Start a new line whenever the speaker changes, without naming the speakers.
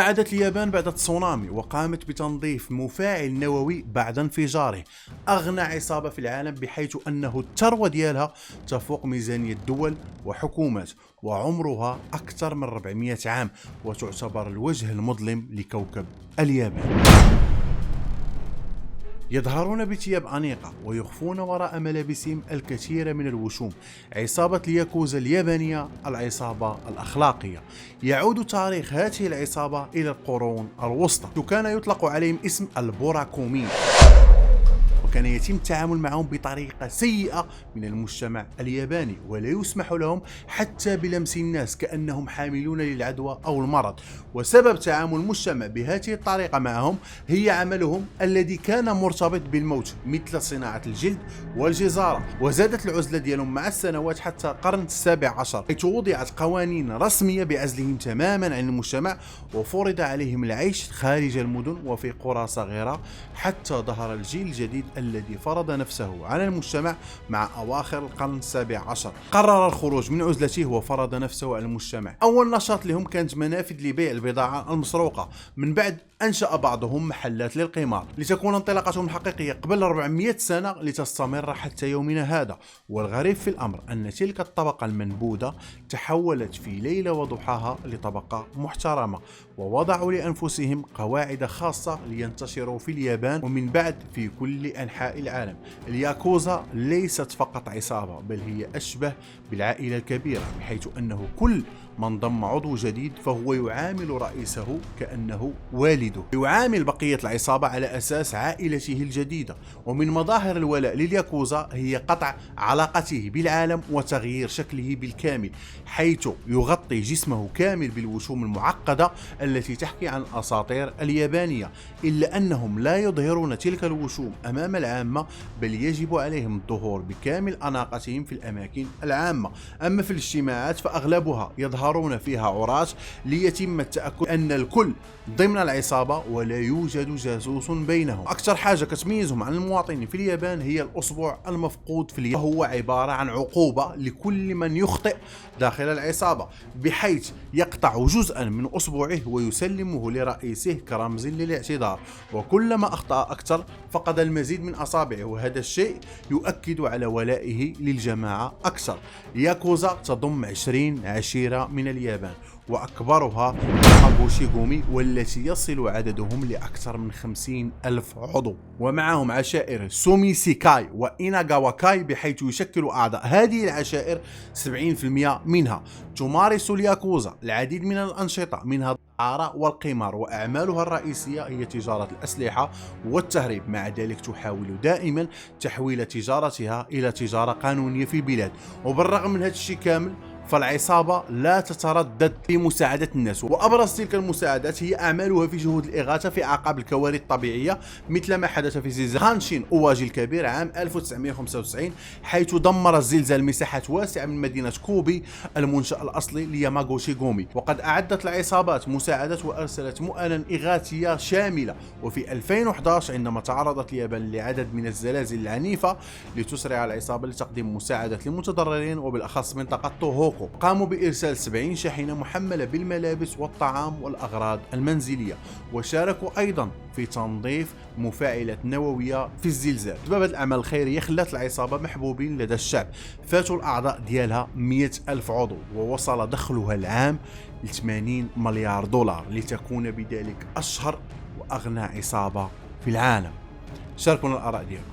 عادت اليابان بعد التسونامي وقامت بتنظيف مفاعل نووي بعد انفجاره. أغنى عصابة في العالم، بحيث أنه الثروة ديالها تفوق ميزانية دول وحكومات، وعمرها أكثر من 400 عام، وتعتبر الوجه المظلم لكوكب اليابان. يظهرون بثياب أنيقة ويخفون وراء ملابسهم الكثير من الوشوم. عصابة الياكوزا اليابانية، العصابة الأخلاقية. يعود تاريخ هذه العصابة إلى القرون الوسطى، وكان يطلق عليهم اسم البوراكومين، وكان يتم التعامل معهم بطريقة سيئة من المجتمع الياباني، ولا يسمح لهم حتى بلمس الناس كأنهم حاملون للعدوى أو المرض. وسبب تعامل المجتمع بهذه الطريقة معهم هي عملهم الذي كان مرتبط بالموت، مثل صناعة الجلد والجزارة. وزادت العزلة ديالهم مع السنوات حتى القرن السابع عشر، حيث وضعت قوانين رسمية بعزلهم تماما عن المجتمع، وفرض عليهم العيش خارج المدن وفي قرى صغيرة، حتى ظهر الجيل الجديد الذي فرض نفسه على المجتمع مع أواخر القرن السابع عشر. قرر الخروج من عزلته وفرض نفسه على المجتمع. أول نشاط لهم كانت منافذ لبيع البضاعة المسروقة، من بعد أنشأ بعضهم محلات للقمار، لتكون انطلاقتهم الحقيقية قبل 400 سنة لتستمر حتى يومنا هذا. والغريب في الأمر أن تلك الطبقة المنبوذة تحولت في ليلة وضحاها لطبقة محترمة، ووضعوا لأنفسهم قواعد خاصة لينتشروا في اليابان ومن بعد في كل أنحاء العالم. الياكوزا ليست فقط عصابة، بل هي أشبه بالعائلة الكبيرة، بحيث أنه كل من ضم عضو جديد فهو يعامل رئيسه كأنه والده، يعامل بقية العصابة على أساس عائلته الجديدة. ومن مظاهر الولاء للياكوزا هي قطع علاقته بالعالم وتغيير شكله بالكامل، حيث يغطي جسمه كامل بالوشوم المعقدة التي تحكي عن الأساطير اليابانية، إلا أنهم لا يظهرون تلك الوشوم أمام العامة، بل يجب عليهم الظهور بكامل أناقتهم في الأماكن العامة. أما في الاجتماعات فأغلبها يظهرون فيها عراة، ليتم التأكد أن الكل ضمن العصابة ولا يوجد جاسوس بينهم. أكثر حاجة كتميزهم عن المواطنين في اليابان هي الأصبع المفقود في اليد، وهو عبارة عن عقوبة لكل من يخطئ داخل العصابة، بحيث يقطع جزءا من أصبعه ويسلمه لرئيسه كرمز للاعتذار، وكلما أخطأ أكثر فقد المزيد من أصابعه، وهذا الشيء يؤكد على ولائه للجماعة أكثر. ياكوزا تضم 20 عشيرة من اليابان، وأكبرها ياماغوشي-جومي، والتي يصل عددهم لأكثر من 50 ألف عضو. ومعهم عشائر سوميسيكاي وإيناغاواكاي، بحيث يشكل أعضاء هذه العشائر 70% منها. تمارس الياكوزا العديد من الأنشطة، منها الدعارة والقمار، وأعمالها الرئيسية هي تجارة الأسلحة والتهريب. مع ذلك تحاول دائما تحويل تجارتها إلى تجارة قانونية في البلاد. وبالرغم من هذا الشيء كامل، فالعصابة لا تتردد في مساعدة الناس، وأبرز تلك المساعدات هي أعمالها في جهود الإغاثة في أعقاب الكوارث الطبيعية، مثل ما حدث في زلزال هانشين أواجي الكبير عام 1995، حيث دمر الزلزال مساحات واسعة من مدينة كوبي المنشأ الأصلي لياماغوشي-جومي. وقد أعدت العصابات مساعدات وأرسلت مؤنا إغاثية شاملة. وفي 2011 عندما تعرضت اليابان لعدد من الزلازل العنيفة، لتسرع العصابة لتقديم مساعدات للمتضررين، وبالأخص منطقة توهوكو. قاموا بإرسال 70 شاحنة محملة بالملابس والطعام والأغراض المنزلية، وشاركوا أيضا في تنظيف مفاعلات نووية في الزلزال. بسبب الأعمال الخيرية خلت العصابة محبوبين لدى الشعب، فاتوا الأعضاء ديالها 100 ألف عضو، ووصل دخلها العام ل 80 مليار دولار، لتكون بذلك أشهر وأغنى عصابة في العالم. شاركونا الآراء ديالكم.